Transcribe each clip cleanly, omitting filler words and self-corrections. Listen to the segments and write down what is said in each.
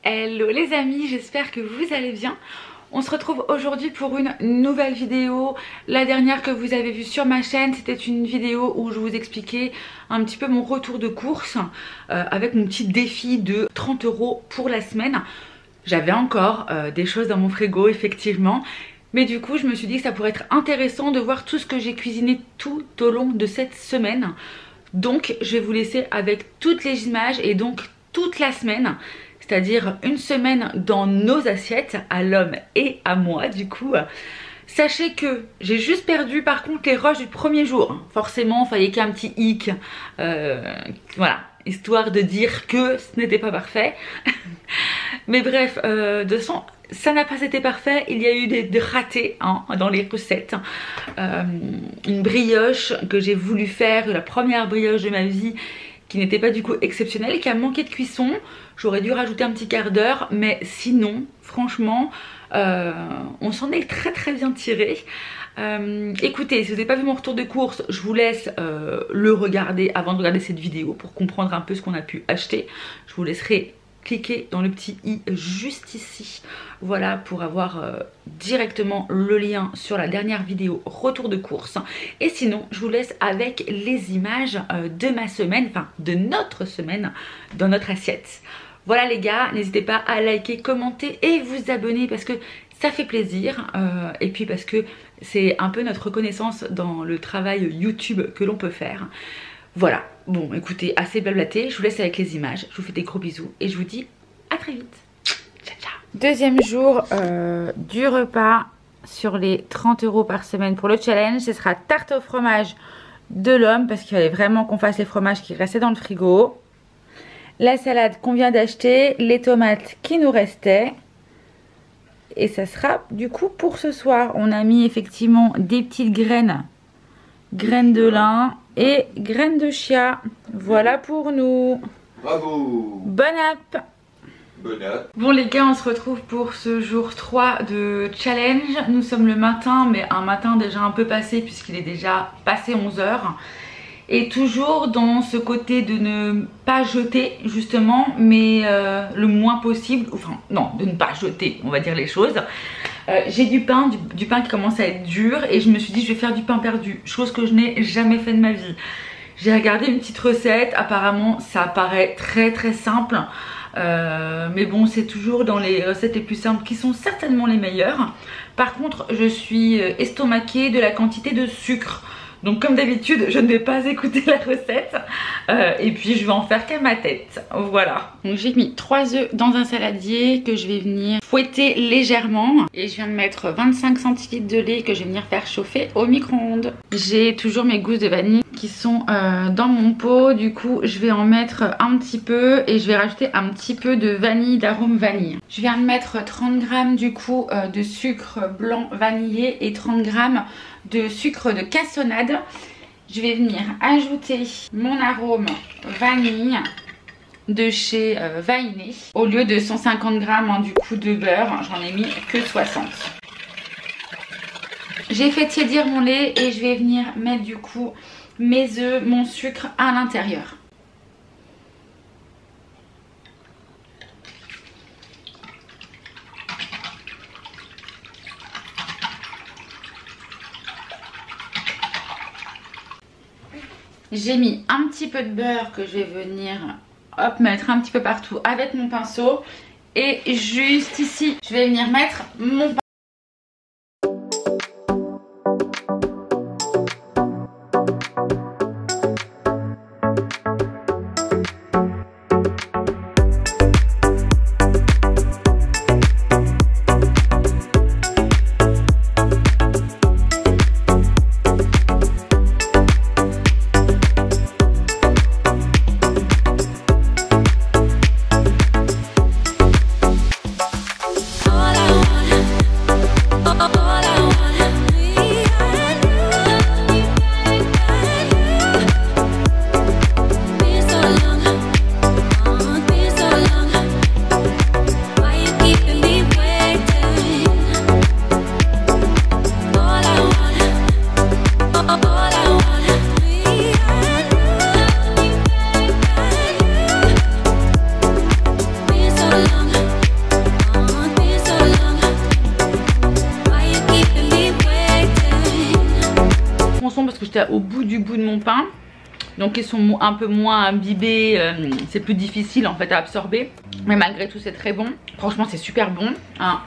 Hello les amis, j'espère que vous allez bien. On se retrouve aujourd'hui pour une nouvelle vidéo. La dernière que vous avez vue sur ma chaîne, c'était une vidéo où je vous expliquais un petit peu mon retour de course avec mon petit défi de 30 € pour la semaine. J'avais encore des choses dans mon frigo effectivement, mais du coup je me suis dit que ça pourrait être intéressant de voir tout ce que j'ai cuisiné tout au long de cette semaine. Donc je vais vous laisser avec toutes les images et donc toute la semaine, c'est-à-dire une semaine dans nos assiettes, à l'homme et à moi du coup. Sachez que j'ai juste perdu par contre les rushs du premier jour. Forcément, il fallait qu'il y ait un petit hic, voilà, histoire de dire que ce n'était pas parfait. Mais bref, de toute façon, ça n'a pas été parfait. Il y a eu des ratés hein, dans les recettes. Une brioche que j'ai voulu faire, la première brioche de ma vie, qui n'était pas du coup exceptionnelle et qui a manqué de cuisson. J'aurais dû rajouter un petit quart d'heure, mais sinon, franchement, on s'en est très bien tiré. Écoutez, si vous n'avez pas vu mon retour de course, je vous laisse le regarder avant de regarder cette vidéo pour comprendre un peu ce qu'on a pu acheter. Je vous laisserai cliquer dans le petit i juste ici, voilà, pour avoir directement le lien sur la dernière vidéo retour de course. Et sinon je vous laisse avec les images de ma semaine, enfin de notre semaine dans notre assiette. Voilà les gars, n'hésitez pas à liker, commenter et vous abonner parce que ça fait plaisir et puis parce que c'est un peu notre reconnaissance dans le travail YouTube que l'on peut faire. Voilà, bon écoutez, assez blablaté, je vous laisse avec les images, je vous fais des gros bisous et je vous dis à très vite. Ciao ciao. Deuxième jour du repas sur les 30 € par semaine pour le challenge. Ce sera tarte au fromage de l'homme parce qu'il fallait vraiment qu'on fasse les fromages qui restaient dans le frigo. La salade qu'on vient d'acheter, les tomates qui nous restaient. Et ça sera du coup pour ce soir. On a mis effectivement des petites graines de lin et graines de chia. Voilà pour nous. Bravo. Bon app. Bon app. Bon les gars, on se retrouve pour ce jour 3 de challenge. Nous sommes le matin, mais un matin déjà un peu passé puisqu'il est déjà passé 11 h. Et toujours dans ce côté de ne pas jeter justement, mais le moins possible, enfin non, de ne pas jeter, on va dire les choses. J'ai du pain qui commence à être dur et je me suis dit je vais faire du pain perdu, chose que je n'ai jamais fait de ma vie. J'ai regardé une petite recette, apparemment ça paraît très simple, mais bon c'est toujours dans les recettes les plus simples qui sont certainement les meilleures. Par contre je suis estomaquée de la quantité de sucre. Donc comme d'habitude je ne vais pas écouter la recette et puis je vais en faire qu'à ma tête. Voilà. Donc j'ai mis 3 œufs dans un saladier que je vais venir fouetter légèrement. Et je viens de mettre 25 centilitres de lait que je vais venir faire chauffer au micro-ondes. J'ai toujours mes gousses de vanille qui sont dans mon pot. Du coup je vais en mettre un petit peu et je vais rajouter un petit peu de vanille, d'arôme vanille. Je viens de mettre 30 g du coup de sucre blanc vanillé et 30 g de sucre de cassonade. Je vais venir ajouter mon arôme vanille de chez Vainé. Au lieu de 150 g hein, du coup de beurre, j'en ai mis que 60. J'ai fait tiédir mon lait et je vais venir mettre du coup mes œufs, mon sucre à l'intérieur. J'ai mis un petit peu de beurre que je vais venir hop, mettre un petit peu partout avec mon pinceau. Et juste ici, je vais venir mettre mon pinceau. juste au bout de mon pain. Donc ils sont un peu moins imbibés, c'est plus difficile en fait à absorber. Mais malgré tout c'est très bon. Franchement c'est super bon. Hein.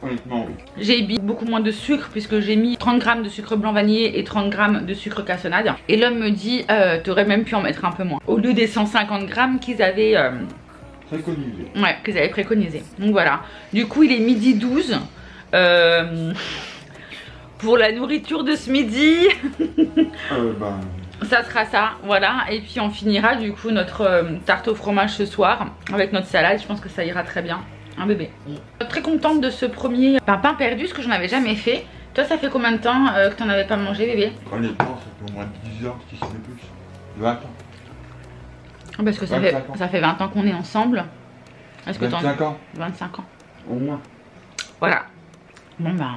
Honnêtement, oui. J'ai mis beaucoup moins de sucre puisque j'ai mis 30 g de sucre blanc vanillé et 30 g de sucre cassonade. Et l'homme me dit, t'aurais même pu en mettre un peu moins. Au lieu des 150 g qu'ils avaient... préconisé. Ouais, qu'ils avaient préconisé. Donc voilà. Du coup il est midi 12. Pour la nourriture de ce midi... Ça sera ça, voilà. Et puis on finira du coup notre tarte au fromage ce soir avec notre salade. Je pense que ça ira très bien. Un bébé. Très contente de ce premier pain perdu, ce que je n'avais jamais fait. Toi ça fait combien de temps que tu n'en avais pas mangé, bébé? Honnêtement, ça fait au moins 10 ans, si ce n'est plus. 20 ans. Parce que ça fait 20 ans qu'on est ensemble. Est-ce que 25 ans. 25 ans. Au moins. Voilà. Bon bah,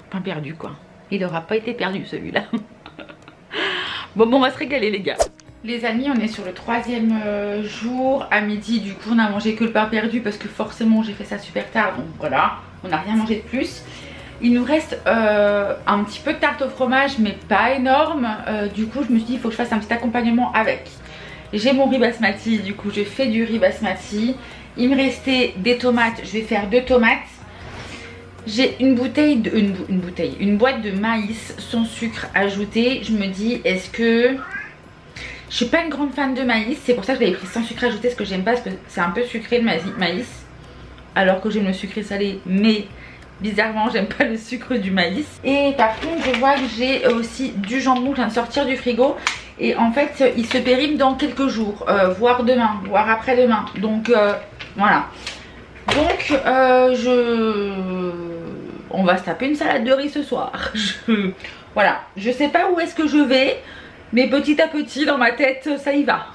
pain perdu quoi. Il n'aura pas été perdu celui-là. Bon, on va se régaler les gars. Les amis, on est sur le 3e jour. À midi, du coup, on a mangé que le pain perdu parce que forcément, j'ai fait ça super tard. Donc voilà, on n'a rien mangé de plus. Il nous reste un petit peu de tarte au fromage, mais pas énorme. Du coup, je me suis dit, il faut que je fasse un petit accompagnement avec. J'ai mon riz basmati, du coup, j'ai fait du riz basmati. Il me restait des tomates, je vais faire 2 tomates. J'ai une boîte de maïs sans sucre ajouté. Je me dis, est-ce que... Je suis pas une grande fan de maïs. C'est pour ça que je l'avais pris sans sucre ajouté. Parce que j'aime pas, parce que c'est un peu sucré le maïs. Alors que j'aime le sucré salé. Mais bizarrement, j'aime pas le sucre du maïs. Et par contre, je vois que j'ai aussi du jambon qui vient de sortir du frigo. Et en fait, il se périme dans quelques jours. Voire demain, voire après-demain. Donc voilà. Donc on va se taper une salade de riz ce soir. Voilà, je sais pas où est-ce que je vais, mais petit à petit dans ma tête ça y va.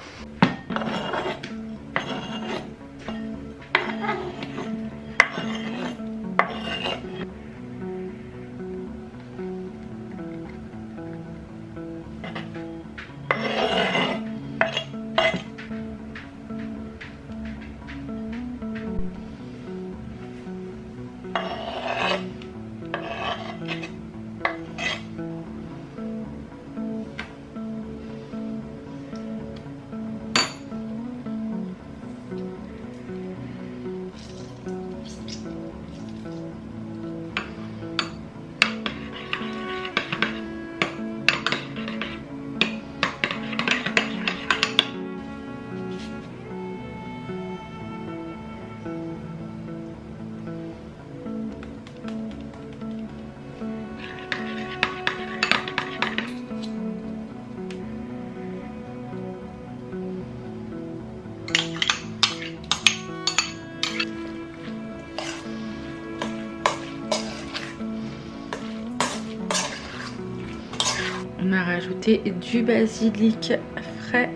On a rajouté du basilic frais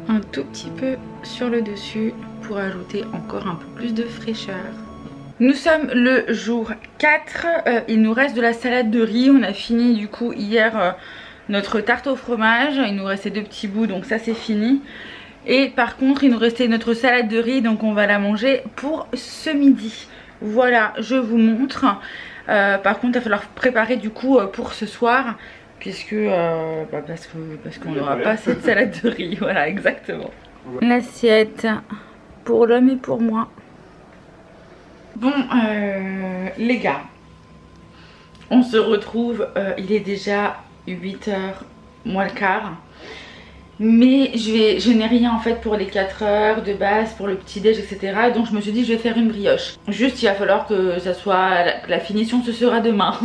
un tout petit peu sur le dessus pour ajouter encore un peu plus de fraîcheur. Nous sommes le jour 4, il nous reste de la salade de riz. On a fini du coup hier notre tarte au fromage, il nous restait 2 petits bouts donc ça c'est fini. Et par contre il nous restait notre salade de riz, donc on va la manger pour ce midi. Voilà, je vous montre. Par contre il va falloir préparer du coup pour ce soir. Puisque parce qu'on n'aura pas cette salade de riz. Voilà, exactement. L'assiette pour l'homme et pour moi. Bon les gars, on se retrouve, il est déjà 8h moins le quart. Mais je n'ai rien en fait pour les 4 heures de base, pour le petit déj, etc. Donc je me suis dit je vais faire une brioche. Juste il va falloir que ça soit, la finition ce sera demain.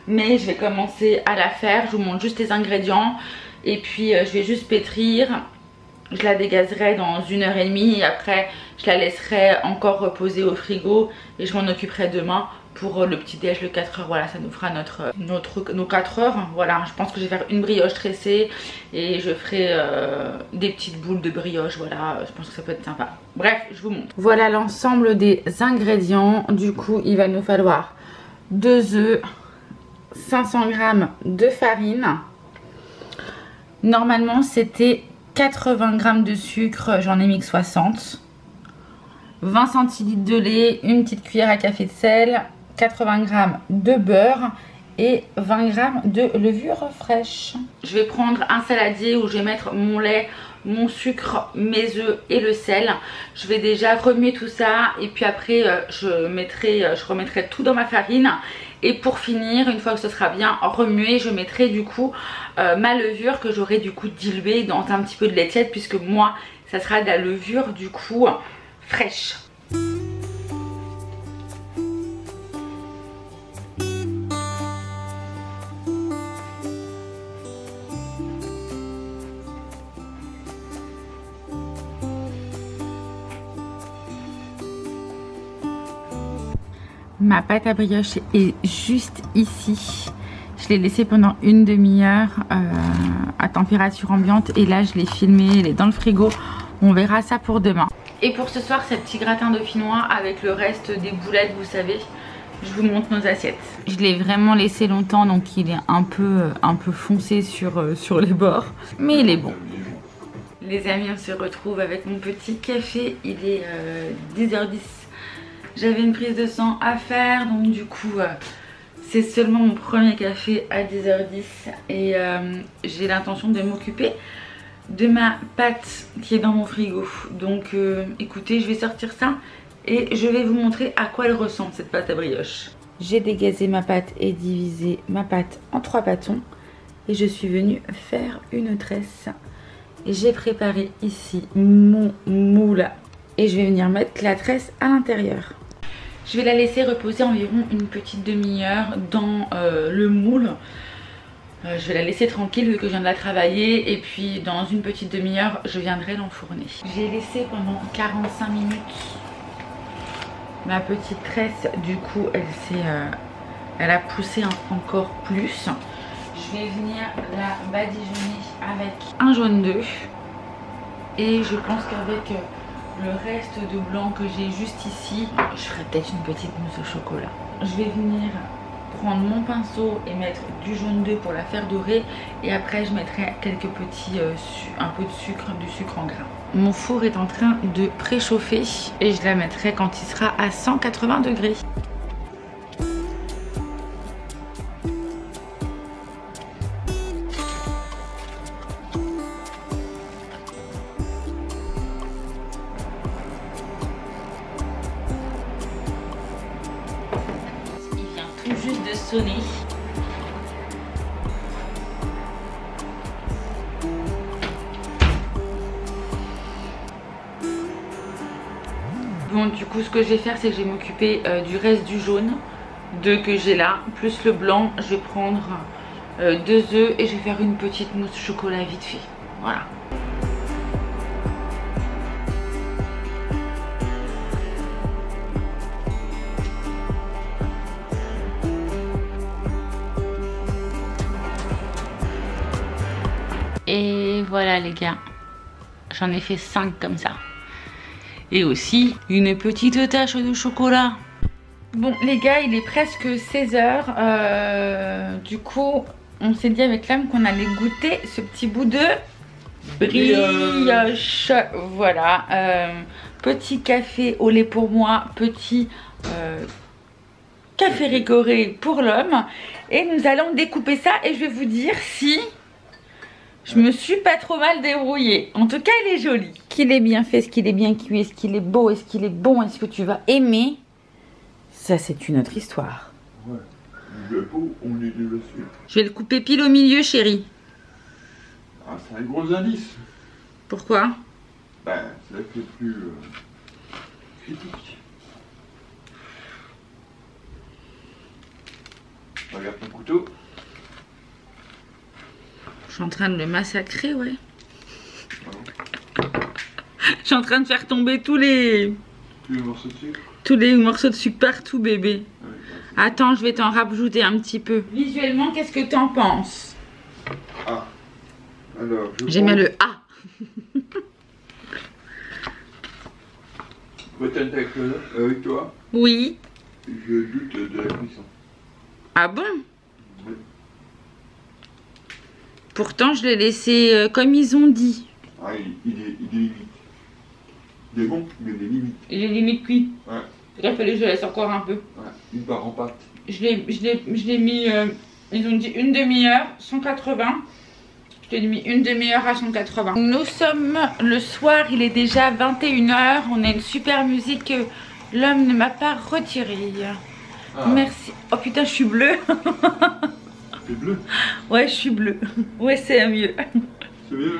Mais je vais commencer à la faire, je vous montre juste les ingrédients. Et puis je vais juste pétrir. Je la dégazerai dans 1h30 et après je la laisserai encore reposer au frigo. Et je m'en occuperai demain pour le petit déj, le 4 heures. Voilà, ça nous fera nos 4 heures. Voilà, je pense que je vais faire une brioche tressée et je ferai des petites boules de brioche. Voilà, je pense que ça peut être sympa. Bref, je vous montre. Voilà l'ensemble des ingrédients. Du coup, il va nous falloir 2 œufs, 500 g de farine. Normalement, c'était 80 g de sucre, j'en ai mis que 60. 20 centilitres de lait, une petite cuillère à café de sel, 80 g de beurre et 20 g de levure fraîche. Je vais prendre un saladier où je vais mettre mon lait, mon sucre, mes œufs et le sel. Je vais déjà remuer tout ça et puis après je remettrai tout dans ma farine. Et pour finir, une fois que ce sera bien remué, je mettrai du coup ma levure que j'aurai du coup diluée dans un petit peu de lait tiède, puisque moi ça sera de la levure du coup fraîche. Ma pâte à brioche est juste ici. Je l'ai laissée pendant une demi-heure à température ambiante et là je l'ai filmée, elle est dans le frigo. On verra ça pour demain. Et pour ce soir, c'est petit gratin dauphinois avec le reste des boulettes, vous savez. Je vous montre nos assiettes. Je l'ai vraiment laissé longtemps, donc il est un peu foncé sur les bords. Mais il est bon. Les amis, on se retrouve avec mon petit café. Il est 10h10. J'avais une prise de sang à faire, donc du coup c'est seulement mon premier café à 10h10 et j'ai l'intention de m'occuper de ma pâte qui est dans mon frigo. Donc écoutez, je vais sortir ça et je vais vous montrer à quoi elle ressemble cette pâte à brioche. J'ai dégazé ma pâte et divisé ma pâte en 3 bâtons et je suis venue faire une tresse. J'ai préparé ici mon moule et je vais venir mettre la tresse à l'intérieur. Je vais la laisser reposer environ une petite demi-heure dans le moule. Je vais la laisser tranquille vu que je viens de la travailler. Et puis dans une petite demi-heure, je viendrai l'enfourner. J'ai laissé pendant 45 minutes ma petite tresse. Du coup, elle a poussé encore plus. Je vais venir la badigeonner avec un jaune d'œuf. Et je pense qu'avec le reste de blanc que j'ai juste ici, je ferai peut-être une petite mousse au chocolat. Je vais venir prendre mon pinceau et mettre du jaune d'œuf pour la faire dorer. Et après je mettrai quelques petits, un peu de sucre, du sucre en grains. Mon four est en train de préchauffer et je la mettrai quand il sera à 180 degrés. Juste de sonner. Bon, du coup ce que je vais faire, c'est que je vais m'occuper du reste du jaune que j'ai là, plus le blanc. Je vais prendre 2 œufs et je vais faire une petite mousse chocolat vite fait. Voilà. Et voilà les gars, j'en ai fait 5 comme ça. Et aussi une petite tache de chocolat. Bon les gars, il est presque 16h. Du coup, on s'est dit avec l'âme qu'on allait goûter ce petit bout de brioche. Voilà, petit café au lait pour moi, petit café rigoré pour l'homme. Et nous allons découper ça et je vais vous dire si... je me suis pas trop mal débrouillée. En tout cas, il est joli. Est-ce qu'il est bien fait? Est-ce qu'il est bien cuit? Est-ce qu'il est beau? Est-ce qu'il est bon? Est-ce que tu vas aimer? Ça, c'est une autre histoire. Ouais. Le pot, on est dessus. Je vais le couper pile au milieu, chérie. Ah, c'est un gros indice. Pourquoi? Ben, c'est là que c'est plus critique. Regarde ton couteau. Je suis en train de le massacrer, ouais. Je suis en train de faire tomber tous les morceaux de sucre. Tous les morceaux de sucre partout, bébé. Ouais, attends, je vais t'en rajouter un petit peu. Visuellement, qu'est-ce que t'en penses? Ah. Alors, j'ai mis le A. Peut-être avec toi. Oui. Je doute de la cuisson. Ah bon? Oui. Pourtant, je l'ai laissé comme ils ont dit. Ah, il est limite. Il est bon, mais il est limite. Il est limite cuit. Ouais. Il a fallu que je laisse encore un peu. Ouais, une barre en pâte. Je l'ai mis Ils ont dit une demi-heure, 180. Je t'ai mis une demi-heure à 180. Nous sommes le soir, il est déjà 21h. On a une super musique que l'homme ne m'a pas retirée. Ah. Merci. Oh putain, je suis bleue. T'es bleue? Ouais, je suis bleue. Ouais, c'est mieux. C'est mieux.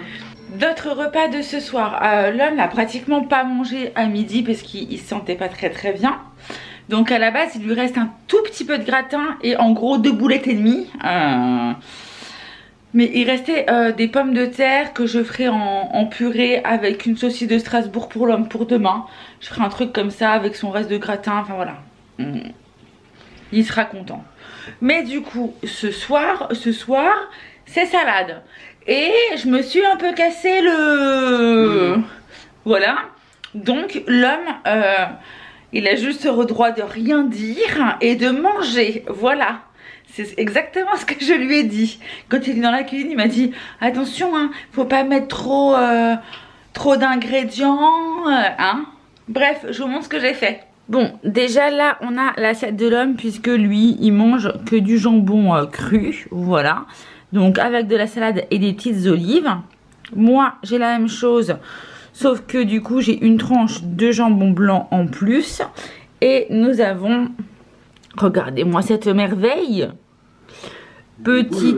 D'autres repas de ce soir. L'homme n'a pratiquement pas mangé à midi parce qu'il se sentait pas très bien. Donc à la base, il lui reste un tout petit peu de gratin et en gros 2 boulettes et demie. Mais il restait des pommes de terre que je ferai en purée avec une saucisse de Strasbourg pour l'homme pour demain. Je ferai un truc comme ça avec son reste de gratin, enfin voilà. Il sera content. Mais du coup, ce soir, c'est salade. Et je me suis un peu cassé le... Voilà. Donc l'homme, il a juste le droit de rien dire et de manger. Voilà. C'est exactement ce que je lui ai dit. Quand il est dans la cuisine, il m'a dit attention, hein, faut pas mettre trop d'ingrédients. Hein. Bref, je vous montre ce que j'ai fait. Bon, déjà là, on a l'assiette de l'homme puisque lui, il mange que du jambon cru. Voilà. Donc avec de la salade et des petites olives. Moi, j'ai la même chose. Sauf que du coup, j'ai une tranche de jambon blanc en plus. Et nous avons... Regardez-moi cette merveille. Petit.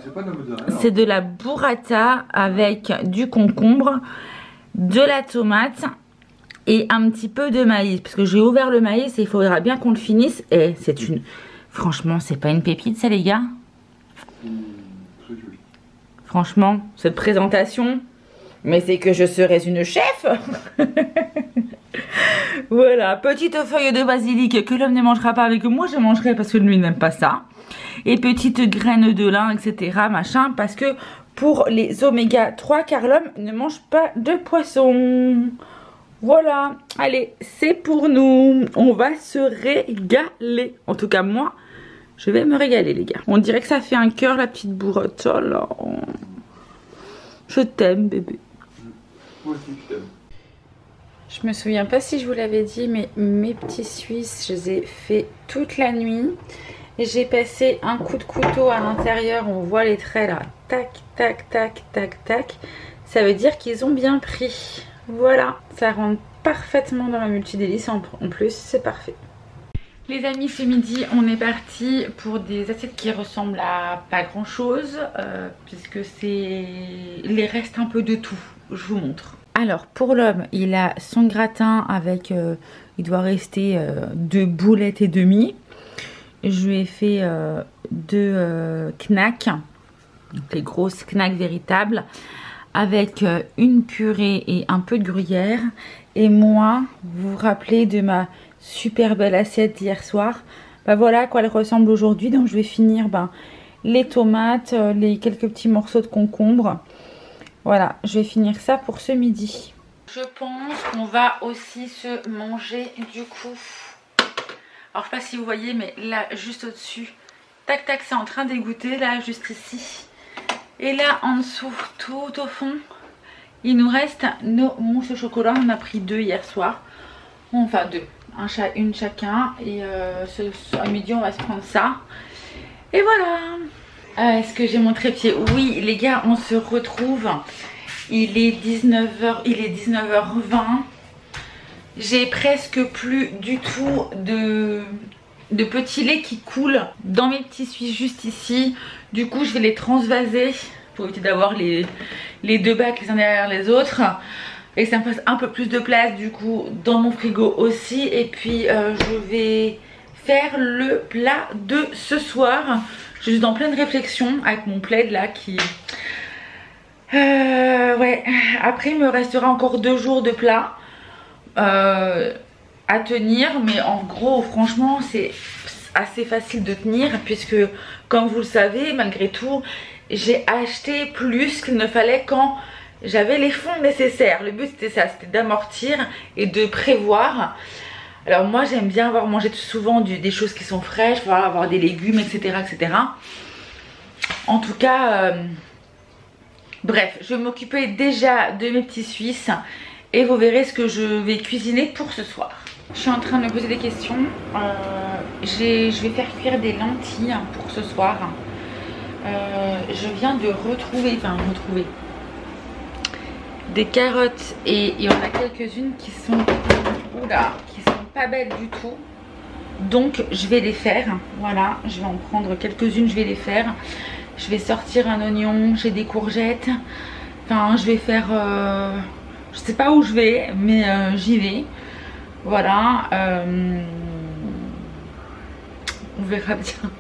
C'est pas de la mozzarella. C'est de la burrata avec du concombre, de la tomate et un petit peu de maïs. Parce que j'ai ouvert le maïs et il faudra bien qu'on le finisse. Et c'est une... Franchement, c'est pas une pépite ça les gars? Très joli. Franchement, cette présentation... Mais c'est que je serais une chef. Voilà, petite feuille de basilic que l'homme ne mangera pas, mais que moi je mangerai parce que lui n'aime pas ça. Et petite graine de lin, etc. Machin, parce que pour les oméga 3, car l'homme ne mange pas de poisson. Voilà, allez, c'est pour nous. On va se régaler. En tout cas, moi, je vais me régaler, les gars. On dirait que ça fait un cœur, la petite bourrotte. Oh là. Je t'aime, bébé. Moi aussi, je t'aime. Je me souviens pas si je vous l'avais dit, mais mes petits Suisses, je les ai fait toute la nuit. J'ai passé un coup de couteau à l'intérieur, on voit les traits là, tac, tac, tac, tac, tac. Ça veut dire qu'ils ont bien pris. Voilà, ça rentre parfaitement dans ma multidélice en plus, c'est parfait. Les amis, ce midi, on est parti pour des assiettes qui ressemblent à pas grand chose, puisque c'est les restes un peu de tout. Je vous montre. Alors pour l'homme, il a son gratin avec, il doit rester 2 boulettes et demie. Je lui ai fait 2 knacks, donc les grosses knacks véritables, avec une purée et un peu de gruyère. Et moi, vous vous rappelez de ma super belle assiette d'hier soir? Bah voilà à quoi elle ressemble aujourd'hui. Donc je vais finir les tomates, les quelques petits morceaux de concombre. Voilà, je vais finir ça pour ce midi. Je pense qu'on va aussi se manger du coup. Alors je sais pas si vous voyez, mais là juste au-dessus, tac tac, c'est en train d'égoutter là juste ici. Et là en dessous, tout au fond, il nous reste nos mousses au chocolat. On a pris 2 hier soir. Enfin 2, une chacun. Et à midi on va se prendre ça. Et voilà. Est-ce que j'ai mon trépied? Oui les gars, on se retrouve. Il est 19h, il est 19h20. J'ai presque plus du tout de petit lait qui coule dans mes petits Suisses juste ici. Du coup je vais les transvaser pour éviter d'avoir les 2 bacs les uns derrière les autres. Et que ça me fasse un peu plus de place du coup dans mon frigo aussi. Et puis je vais faire le plat de ce soir. Je suis en pleine réflexion avec mon plaid là qui... ouais, après il me restera encore 2 jours de plat à tenir. Mais en gros franchement c'est assez facile de tenir. Puisque comme vous le savez, malgré tout, j'ai acheté plus qu'il ne fallait quand j'avais les fonds nécessaires. Le but c'était ça, c'était d'amortir et de prévoir. Alors moi j'aime bien avoir mangé souvent des choses qui sont fraîches, avoir des légumes, etc. etc. En tout cas, bref, je vais m'occuper déjà de mes petits Suisses et vous verrez ce que je vais cuisiner pour ce soir. Je suis en train de me poser des questions. Je vais faire cuire des lentilles pour ce soir. Je viens de retrouver des carottes et il y en a quelques-unes qui sont pas belles du tout. Donc je vais les faire. Voilà, je vais en prendre quelques-unes, je vais les faire. Je vais sortir un oignon, j'ai des courgettes. Enfin, je vais faire... je sais pas où je vais, mais j'y vais. Voilà. On verra bien.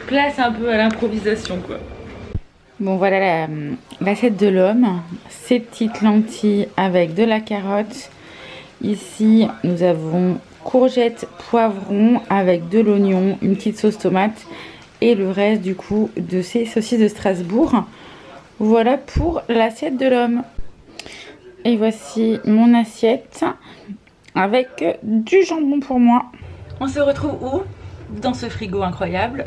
Place un peu à l'improvisation, quoi. Bon, voilà l'assiette de l'homme. Ces petites lentilles avec de la carotte. Ici, nous avons courgettes, poivrons avec de l'oignon, une petite sauce tomate et le reste du coup de ces saucisses de Strasbourg. Voilà pour l'assiette de l'homme. Et voici mon assiette avec du jambon pour moi. On se retrouve où? Dans ce frigo incroyable.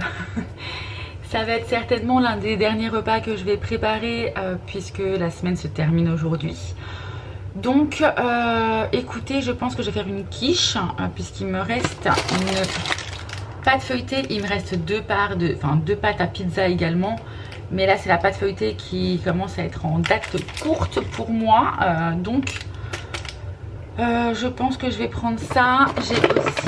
Ça va être certainement l'un des derniers repas que je vais préparer puisque la semaine se termine aujourd'hui. Donc écoutez, je pense que je vais faire une quiche puisqu'il me reste une pâte feuilletée. Il me reste deux pâtes à pizza également. Mais là c'est la pâte feuilletée qui commence à être en date courte pour moi. Donc je pense que je vais prendre ça. J'ai aussi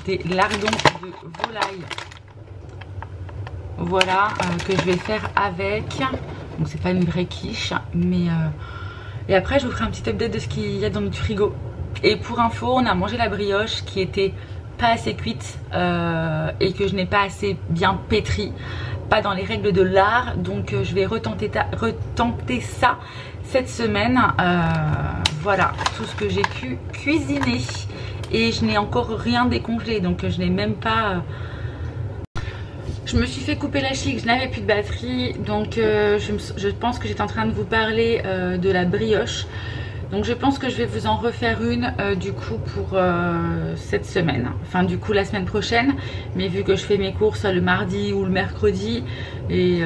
des lardons de volaille. Voilà, que je vais faire avec. Donc c'est pas une vraie quiche, mais et après je vous ferai un petit update de ce qu'il y a dans notre frigo. Et pour info, on a mangé la brioche qui était pas assez cuite et que je n'ai pas assez bien pétrie, pas dans les règles de l'art. Donc je vais retenter ça cette semaine. Voilà tout ce que j'ai pu cuisiner et je n'ai encore rien décongelé, donc je n'ai même pas... Je me suis fait couper la chic, je n'avais plus de batterie, donc je pense que j'étais en train de vous parler de la brioche. Donc je pense que je vais vous en refaire une du coup pour cette semaine, enfin du coup la semaine prochaine. Mais vu que je fais mes courses le mardi ou le mercredi, et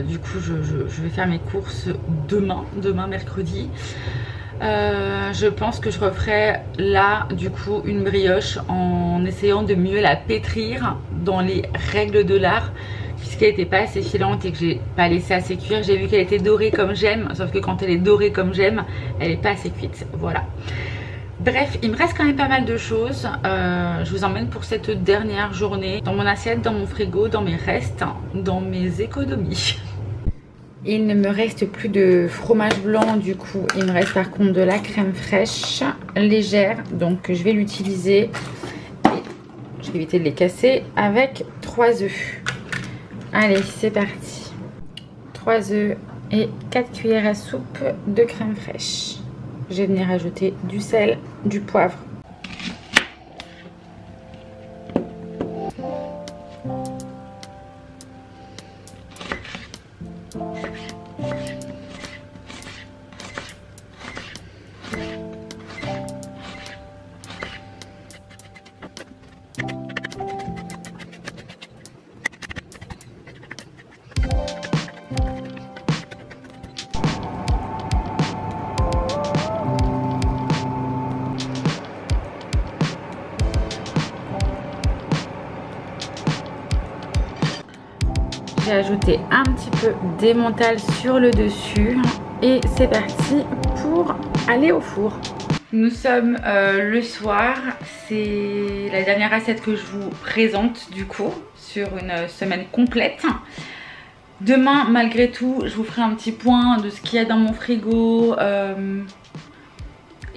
du coup je vais faire mes courses demain mercredi. Je pense que je referai là du coup une brioche en essayant de mieux la pétrir dans les règles de l'art, puisqu'elle n'était pas assez filante et que j'ai pas laissé assez cuire. J'ai vu qu'elle était dorée comme j'aime, sauf que quand elle est dorée comme j'aime, elle n'est pas assez cuite. Voilà. Bref, il me reste quand même pas mal de choses. Je vous emmène pour cette dernière journée dans mon assiette, dans mon frigo, dans mes restes, dans mes économies. Il ne me reste plus de fromage blanc, du coup il me reste par contre de la crème fraîche légère, donc je vais l'utiliser et je vais éviter de les casser avec 3 œufs. Allez, c'est parti. 3 œufs et 4 cuillères à soupe de crème fraîche. Je vais venir ajouter du sel, du poivre. J'ai ajouté un petit peu d'emmental sur le dessus et c'est parti pour aller au four. Nous sommes le soir, c'est la dernière assiette que je vous présente du coup sur une semaine complète. Demain malgré tout je vous ferai un petit point de ce qu'il y a dans mon frigo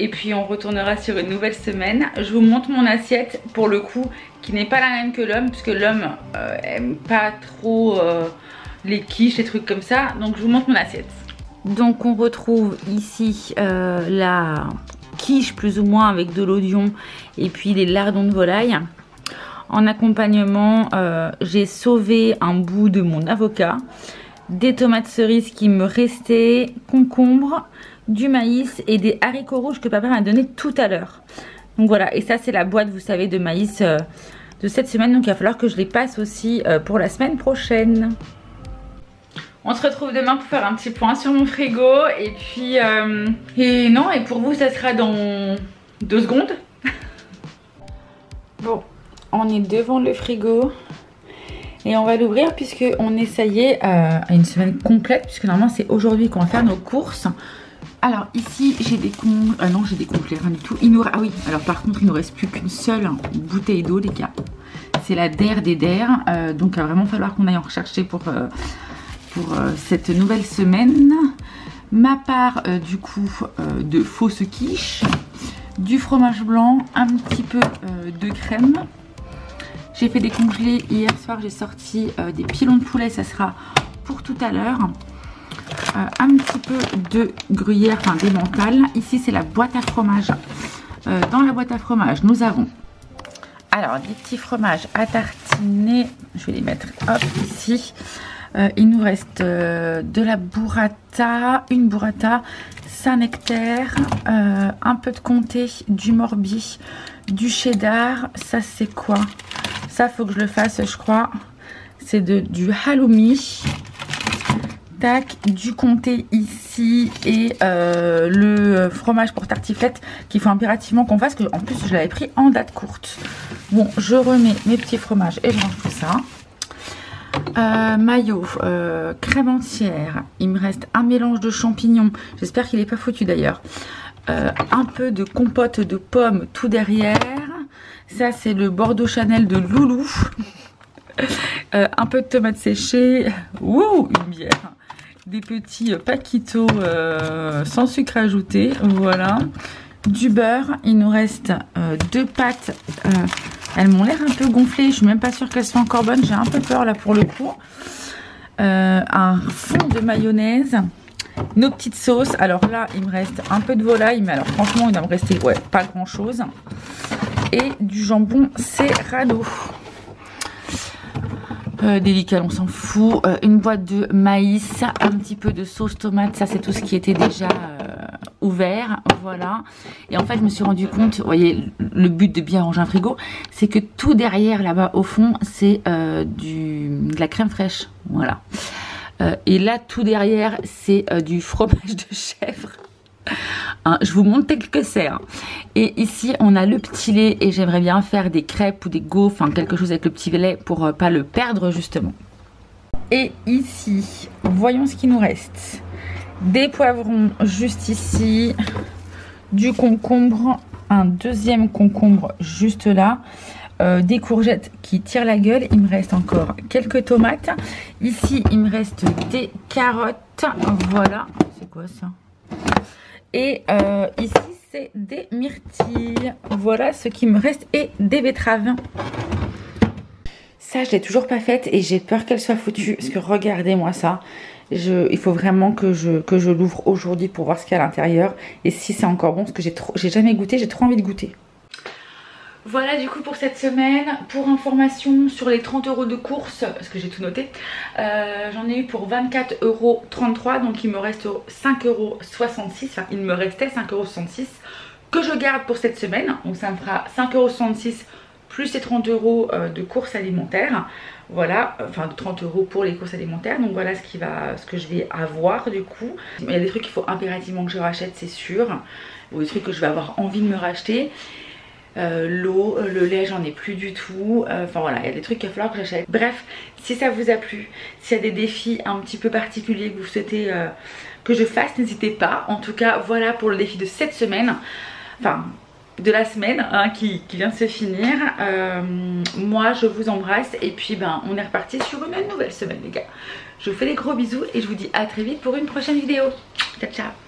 et puis on retournera sur une nouvelle semaine. Je vous montre mon assiette pour le coup qui n'est pas la même que l'homme, puisque l'homme aime pas trop les quiches, les trucs comme ça. Donc je vous montre mon assiette. Donc on retrouve ici la quiche plus ou moins avec de l'oignon et puis les lardons de volaille. En accompagnement, j'ai sauvé un bout de mon avocat, des tomates cerises qui me restaient, concombre, du maïs et des haricots rouges que papa m'a donné tout à l'heure. Donc voilà, et ça c'est la boîte, vous savez, de maïs de cette semaine. Donc il va falloir que je les passe aussi pour la semaine prochaine. On se retrouve demain pour faire un petit point sur mon frigo. Et puis, et pour vous, ça sera dans 2 secondes. Bon, on est devant le frigo. Et on va l'ouvrir puisque on est, ça y est, à une semaine complète. Puisque normalement, c'est aujourd'hui qu'on va faire nos courses. Alors ici j'ai des congres, non j'ai des complets, rien du tout. Ah oui, alors par contre il ne nous reste plus qu'une seule bouteille d'eau les gars. C'est la DER des DER, donc il va vraiment falloir qu'on aille en rechercher pour cette nouvelle semaine. Ma part du coup de fausse quiche, du fromage blanc, un petit peu de crème. J'ai fait des congelés hier soir, j'ai sorti des pilons de poulet, ça sera pour tout à l'heure. Un petit peu de gruyère, enfin d'emmental. Ici c'est la boîte à fromage. Dans la boîte à fromage nous avons alors des petits fromages à tartiner. Je vais les mettre hop ici. Il nous reste de la burrata, une burrata, Saint-Nectaire, un peu de comté, du Morbi, du cheddar. Ça c'est quoi? Ça faut que je le fasse je crois. C'est du halloumi. Tac, du comté ici et le fromage pour tartiflette qu'il faut impérativement qu'on fasse, que en plus je l'avais pris en date courte. Bon, je remets mes petits fromages et je range tout ça. Mayo, crème entière, il me reste un mélange de champignons, j'espère qu'il n'est pas foutu d'ailleurs. Un peu de compote de pommes tout derrière. Ça c'est le Bordeaux Chanel de Loulou. Un peu de tomates séchées. Wouh, une bière. Des petits paquitos sans sucre ajouté, voilà. Du beurre, il nous reste 2 pâtes, elles m'ont l'air un peu gonflées, je suis même pas sûre qu'elles sont encore bonnes, j'ai un peu peur là pour le coup. Un fond de mayonnaise, nos petites sauces, alors là il me reste un peu de volaille, mais alors franchement il va me rester pas grand chose. Et du jambon serrano. Délicat, on s'en fout. Une boîte de maïs, un petit peu de sauce tomate, ça c'est tout ce qui était déjà ouvert, voilà. Et en fait je me suis rendu compte, vous voyez, le but de bien ranger un frigo, c'est que tout derrière là-bas au fond c'est de la crème fraîche, voilà. Et là tout derrière c'est du fromage de chèvre. Hein, je vous montre tel que c'est. Hein. Et ici on a le petit lait et j'aimerais bien faire des crêpes ou des gaufres, enfin quelque chose avec le petit lait pour pas le perdre justement. Et ici, voyons ce qu'il nous reste. Des poivrons juste ici, du concombre, un deuxième concombre juste là, des courgettes qui tirent la gueule, il me reste encore quelques tomates. Ici il me reste des carottes, voilà, c'est quoi ça? Et ici c'est des myrtilles, voilà ce qui me reste, et des betteraves. Ça je l'ai toujours pas faite et j'ai peur qu'elle soit foutue parce que regardez-moi ça. Il faut vraiment que je l'ouvre aujourd'hui pour voir ce qu'il y a à l'intérieur et si c'est encore bon, parce que j'ai jamais goûté, j'ai trop envie de goûter. Voilà du coup pour cette semaine. Pour information sur les 30 € de course, parce que j'ai tout noté, j'en ai eu pour 24,33 €, donc il me reste 5,66 €, enfin il me restait 5,66 € que je garde pour cette semaine, donc ça me fera 5,66 € plus les 30 € de courses alimentaires, voilà, enfin de 30 € pour les courses alimentaires, donc voilà ce que je vais avoir du coup. Il y a des trucs qu'il faut impérativement que je rachète, c'est sûr, ou des trucs que je vais avoir envie de me racheter. L'eau, le lait, j'en ai plus du tout. Enfin voilà, il y a des trucs qu'il va falloir que j'achète. Bref, si ça vous a plu, s'il y a des défis un petit peu particuliers que vous souhaitez que je fasse, n'hésitez pas. En tout cas, voilà pour le défi de cette semaine. Enfin, de la semaine hein, qui vient de se finir. Moi, je vous embrasse. Et puis, on est reparti sur une nouvelle semaine, les gars. Je vous fais des gros bisous et je vous dis à très vite pour une prochaine vidéo. Ciao, ciao.